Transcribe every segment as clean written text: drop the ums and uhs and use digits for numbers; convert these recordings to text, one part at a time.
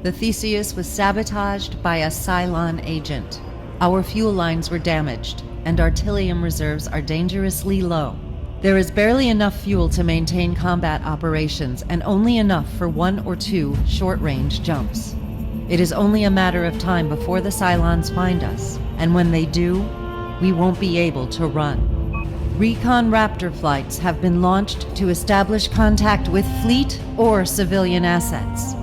The Theseus was sabotaged by a Cylon agent. Our fuel lines were damaged, and artillery reserves are dangerously low. There is barely enough fuel to maintain combat operations, and only enough for 1 or 2 short-range jumps. It is only a matter of time before the Cylons find us, and when they do, we won't be able to run. Recon Raptor flights have been launched to establish contact with fleet or civilian assets.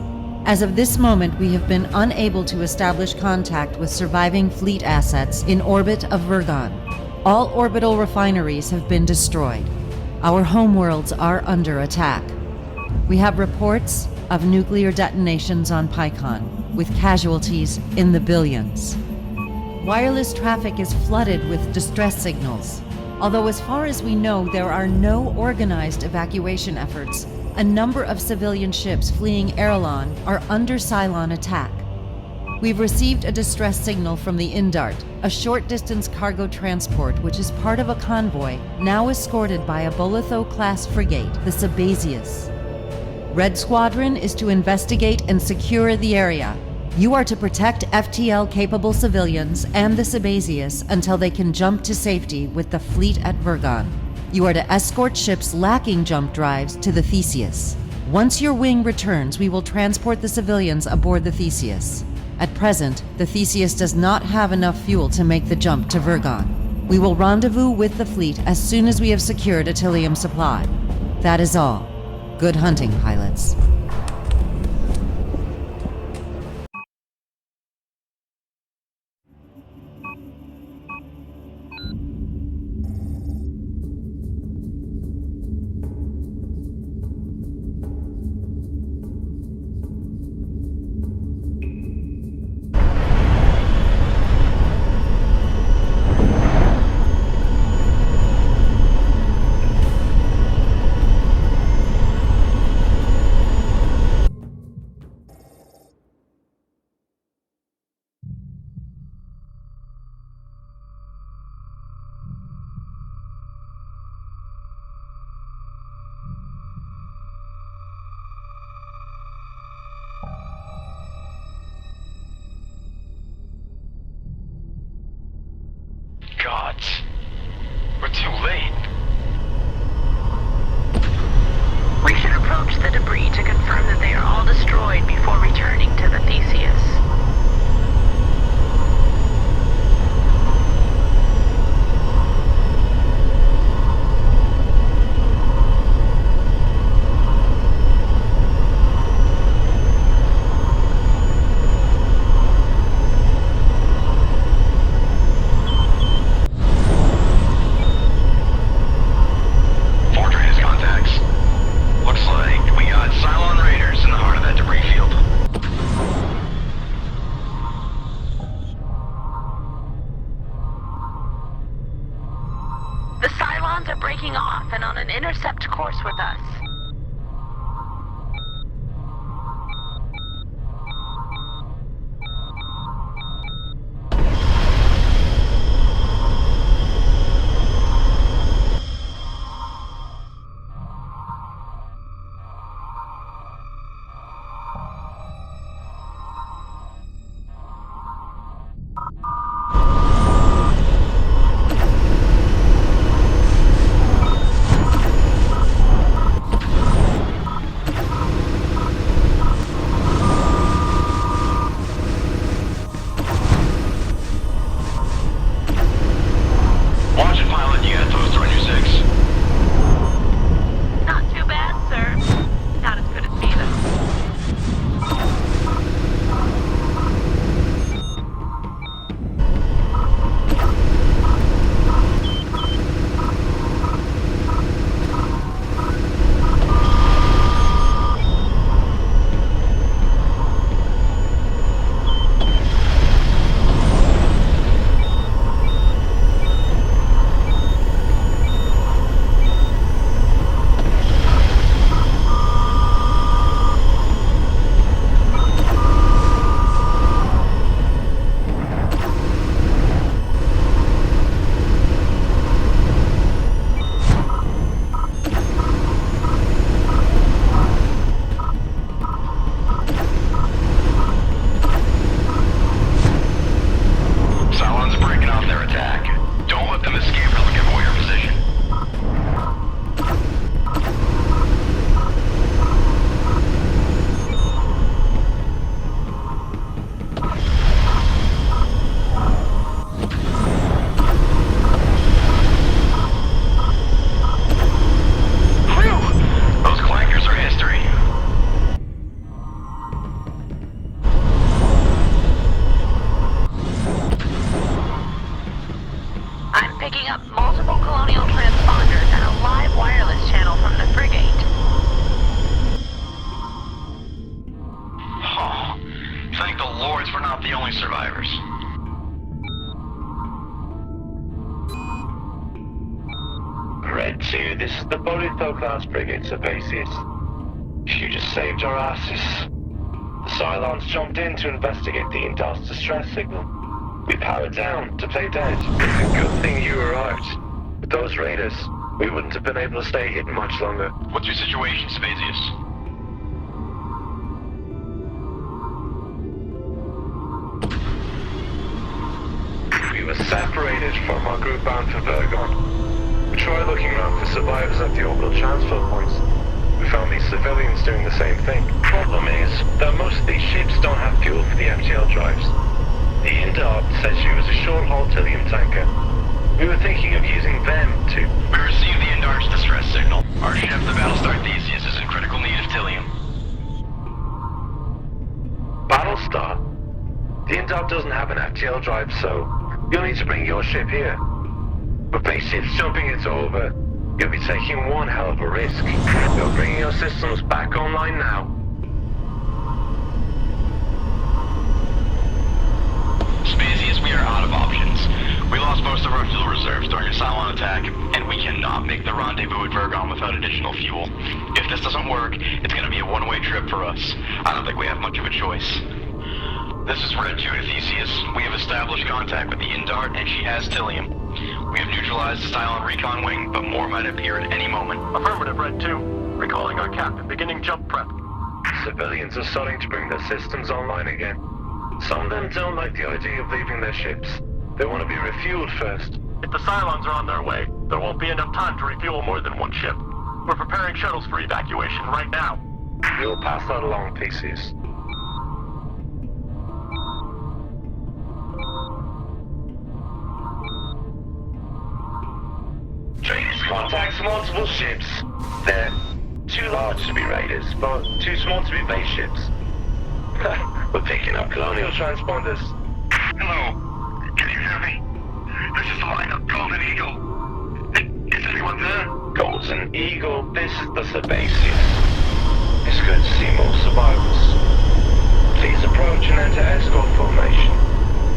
As of this moment, we have been unable to establish contact with surviving fleet assets in orbit of Virgon. All orbital refineries have been destroyed. Our homeworlds are under attack. We have reports of nuclear detonations on Pycon, with casualties in the billions. Wireless traffic is flooded with distress signals. Although as far as we know, there are no organized evacuation efforts, a number of civilian ships fleeing Erelon are under Cylon attack. We've received a distress signal from the Indart, a short-distance cargo transport which is part of a convoy now escorted by a Bolitho-class frigate, the Sabazius. Red Squadron is to investigate and secure the area. You are to protect FTL-capable civilians and the Sabazius until they can jump to safety with the fleet at Virgon. You are to escort ships lacking jump drives to the Theseus. Once your wing returns, we will transport the civilians aboard the Theseus. At present, the Theseus does not have enough fuel to make the jump to Virgon. We will rendezvous with the fleet as soon as we have secured Attilium supply. That is all. Good hunting, pilots. Gods. We're too late. We should approach the debris to confirm that they are all destroyed before returning to the Theseus. Are breaking off and on an intercept course with us. Lithoclast frigate, Armistice. You just saved our asses. The Cylons jumped in to investigate the Indal's distress signal. We powered down to play dead. Good thing you arrived. With those raiders, we wouldn't have been able to stay hidden much longer. What's your situation, Spazius? We were separated from our group bound for Vergon. We tried looking around for survivors at the orbital transfer points. We found these civilians doing the same thing. Problem is that most of these ships don't have fuel for the FTL drives. The Indal said she was a short-haul Tilium tanker. We were thinking of using them to... We received the Indar's distress signal. Our ship, the Battlestar Theseus, is in critical need of Tilium. Battlestar? The Indal doesn't have an FTL drive, so you'll need to bring your ship here. But spaceships jumping it over, you'll be taking one hell of a risk. You're bringing your systems back online now. Spazius, we are out of options. We lost most of our fuel reserves during a Cylon attack, and we cannot make the rendezvous at Vergon without additional fuel. If this doesn't work, it's gonna be a one-way trip for us. I don't think we have much of a choice. This is Red 2 to Theseus. We have established contact with the Indart, and she has Tilium. We have neutralized the Cylon recon wing, but more might appear at any moment. Affirmative, Red 2. Recalling our captain, beginning jump prep. Civilians are starting to bring their systems online again. Some of them don't like the idea of leaving their ships. They want to be refueled first. If the Cylons are on their way, there won't be enough time to refuel more than one ship. We're preparing shuttles for evacuation right now. We'll pass that along, Theseus. Traders contacts multiple ships. They're too large to be raiders, but too small to be base ships. We're picking up colonial transponders. Hello. Can you hear me? This is the line of Golden Eagle. Is anyone there? Golden Eagle, this is the Sebaceous. It's good to see more survivors. Please approach and enter escort formation.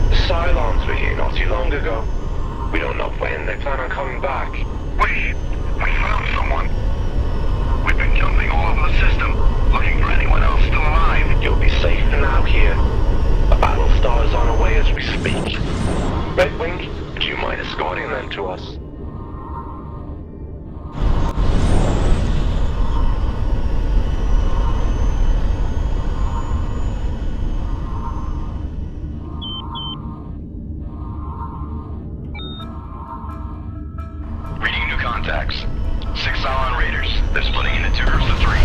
The Cylons were here not too long ago. We don't know when they plan on coming back. We found someone. We've been jumping all over the system, looking for anyone else still alive. You'll be safe for now here. A Battlestar is on her way as we speak. Red Wing, would you mind escorting them to us? Reading new contacts. 6 Cylon raiders. They're splitting into 2 groups of 3.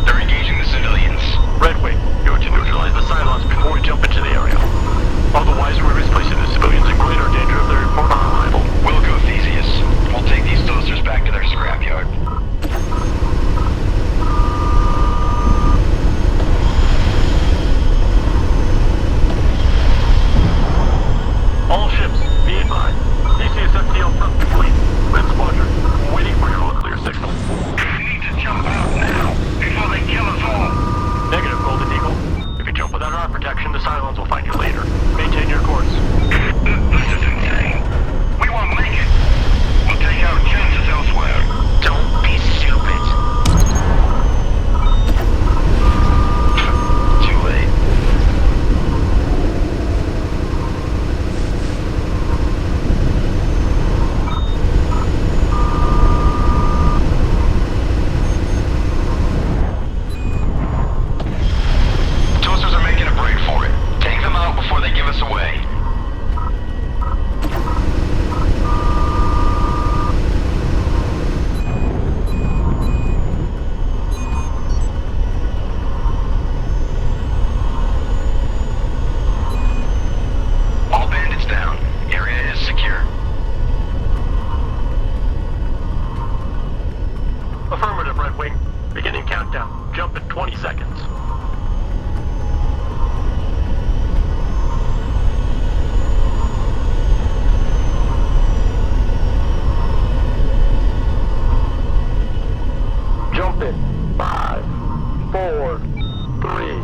They're engaging the civilians. Red Wing, you're to neutralize the Cylons before we jump into the area. Otherwise, we're misplacing the civilians in greater danger of their report on arrival. We'll go Theseus. We'll take these toasters back to their scrapyard. All ships, be advised. DCS FTL front complete. Red Squadron, waiting for your all-clear signal. We need to jump out now, before they kill us all. Negative, Golden Eagle. If you jump without our protection, the Cylons will find you later. Maintain your course. This is insane. We won't make it. We'll take our chances elsewhere. Don't be stupid. Too late. Toasters are making a break for it. Take them out before they give us away. All bandits down. Area is secure. Affirmative, Red Wing. Beginning countdown. Jump in 20 seconds. Jump in. 5, 4, 3.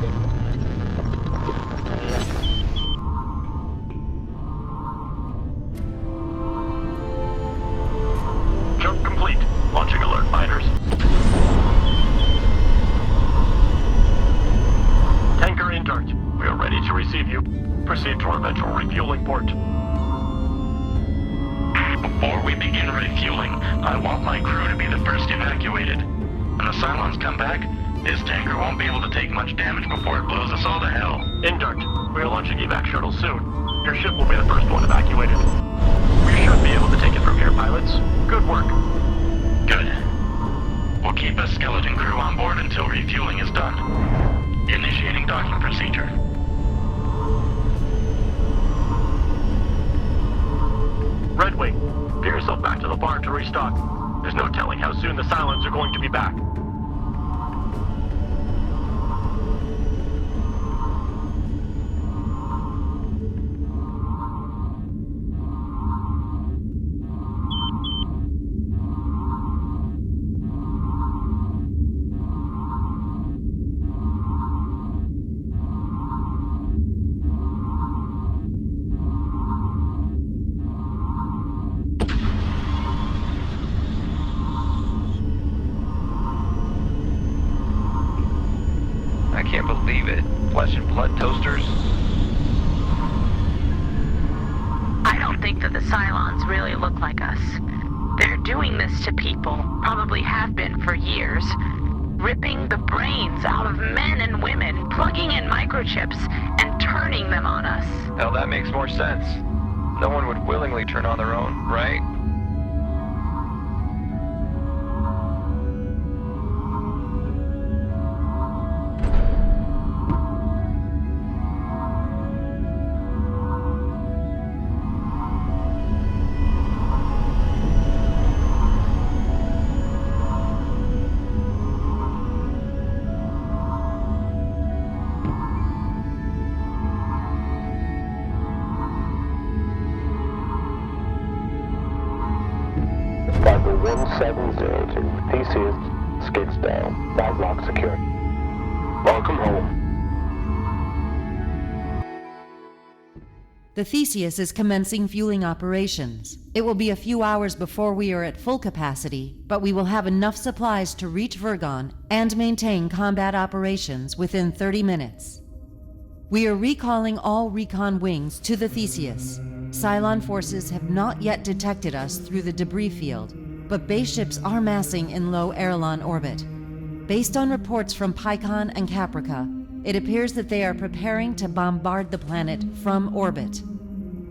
Jump complete. first evacuated. When the Cylons come back, his tanker won't be able to take much damage before it blows us all to hell. Indart, we are launching evac shuttle soon. Your ship will be the first one evacuated. We should be able to take it from here, pilots. Good work. Good. We'll keep a skeleton crew on board until refueling is done. Initiating docking procedure. Redwing, get yourself back to the barn to restock. There's no telling how soon the Cylons are going to be back. I can't believe it. Flesh and blood toasters. I don't think that the Cylons really look like us. They're doing this to people, probably have been for years. Ripping the brains out of men and women, plugging in microchips, and turning them on us. Hell, that makes more sense. No one would willingly turn on their own, right? Fiber 1702, Theseus, skids down, 5 lock secure. Welcome home. The Theseus is commencing fueling operations. It will be a few hours before we are at full capacity, but we will have enough supplies to reach Vergon and maintain combat operations within 30 minutes. We are recalling all recon wings to the Theseus. Cylon forces have not yet detected us through the debris field, but base ships are massing in low Erelon orbit. Based on reports from Pycon and Caprica, it appears that they are preparing to bombard the planet from orbit.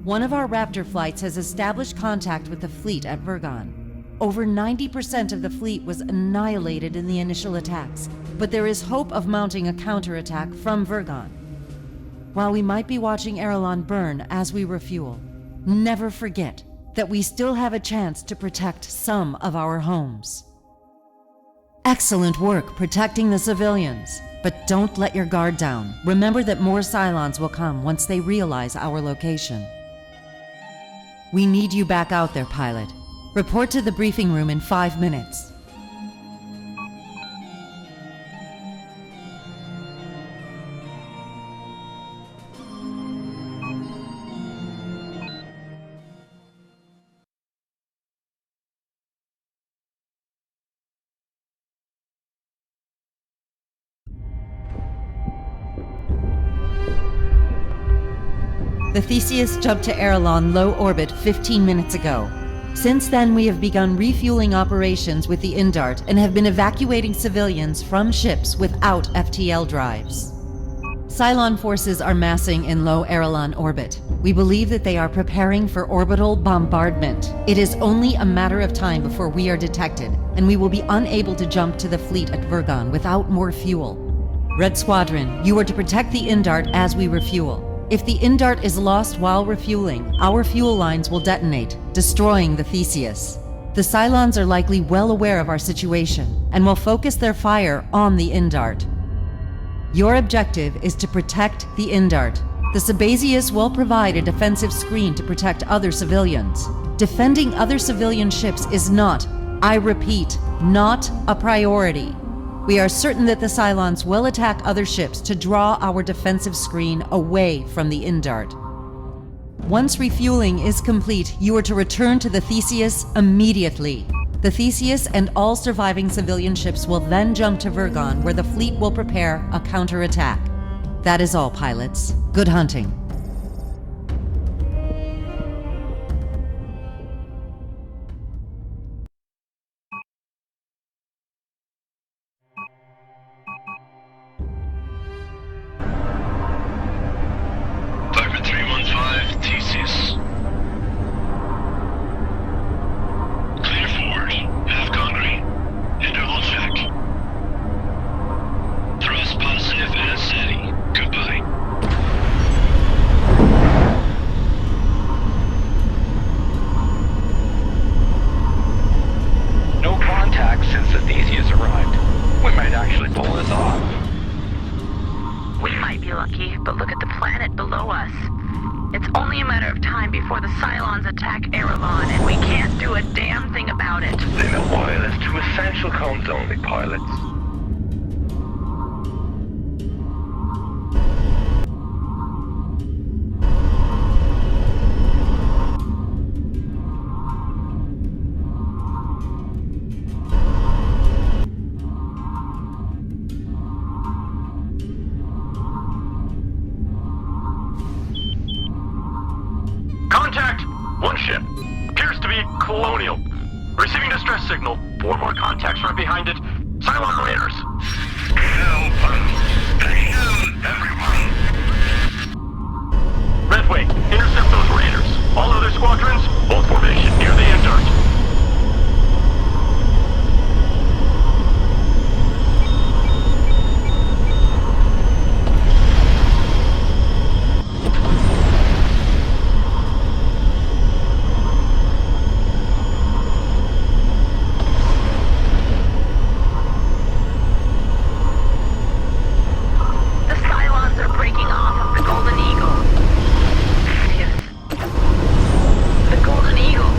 One of our Raptor flights has established contact with the fleet at Vergon. Over 90% of the fleet was annihilated in the initial attacks, but there is hope of mounting a counterattack from Vergon. While we might be watching Erelon burn as we refuel, never forget that we still have a chance to protect some of our homes. Excellent work protecting the civilians, but don't let your guard down. Remember that more Cylons will come once they realize our location. We need you back out there, pilot. Report to the briefing room in 5 minutes. The Theseus jumped to Erelon low orbit 15 minutes ago. Since then, we have begun refueling operations with the Indart and have been evacuating civilians from ships without FTL drives. Cylon forces are massing in low Erelon orbit. We believe that they are preparing for orbital bombardment. It is only a matter of time before we are detected, and we will be unable to jump to the fleet at Vergon without more fuel. Red Squadron, you are to protect the Indart as we refuel. If the Indart is lost while refueling, our fuel lines will detonate, destroying the Theseus. The Cylons are likely well aware of our situation and will focus their fire on the Indart. Your objective is to protect the Indart. The Sabazius will provide a defensive screen to protect other civilians. Defending other civilian ships is not, I repeat, not a priority. We are certain that the Cylons will attack other ships to draw our defensive screen away from the Indart. Once refueling is complete, you are to return to the Theseus immediately. The Theseus and all surviving civilian ships will then jump to Vergon, where the fleet will prepare a counterattack. That is all, pilots. Good hunting. but look at the planet below us. It's only a matter of time before the Cylons attack Erebon, and we can't do a damn thing about it. In a wireless to essential comms only, pilots. Contact! One ship. Appears to be colonial. Receiving distress signal. 4 more contacts right behind it. Cylon raiders. Help! Help, everyone! Red Wing, intercept those raiders. All other squadrons, hold formation near the Endart. The Cylons are breaking off of the Golden Eagle. Yes. The Golden Eagle.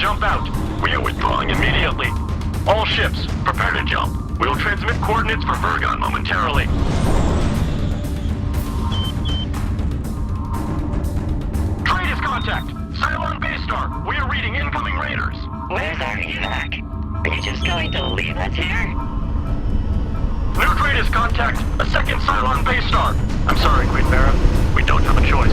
jump out. We are withdrawing immediately. All ships, prepare to jump. We will transmit coordinates for Vergon momentarily. Traitors contact! Cylon Battlestar, we are reading incoming raiders. Where's our evac? Are you just going to leave us here? New Traitors contact! A second Cylon Battlestar! I'm sorry, Queen Mara. We don't have a choice.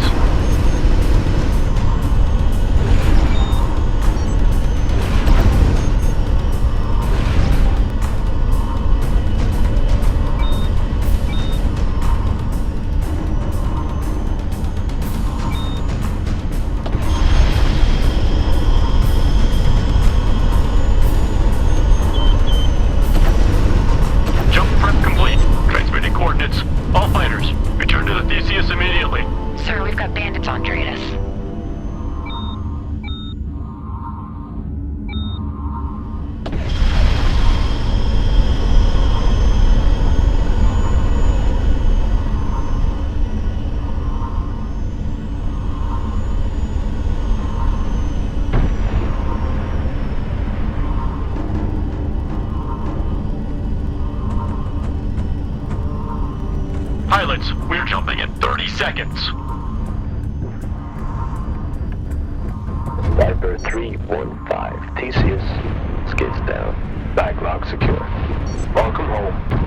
Jump prep complete. Transmitting coordinates. All fighters, return to the Theseus immediately. Sir, we've got bandits on Dratus. Pilots, we're jumping in 30 seconds. Viper 315, Theseus, skids down, backlog secure. Welcome home.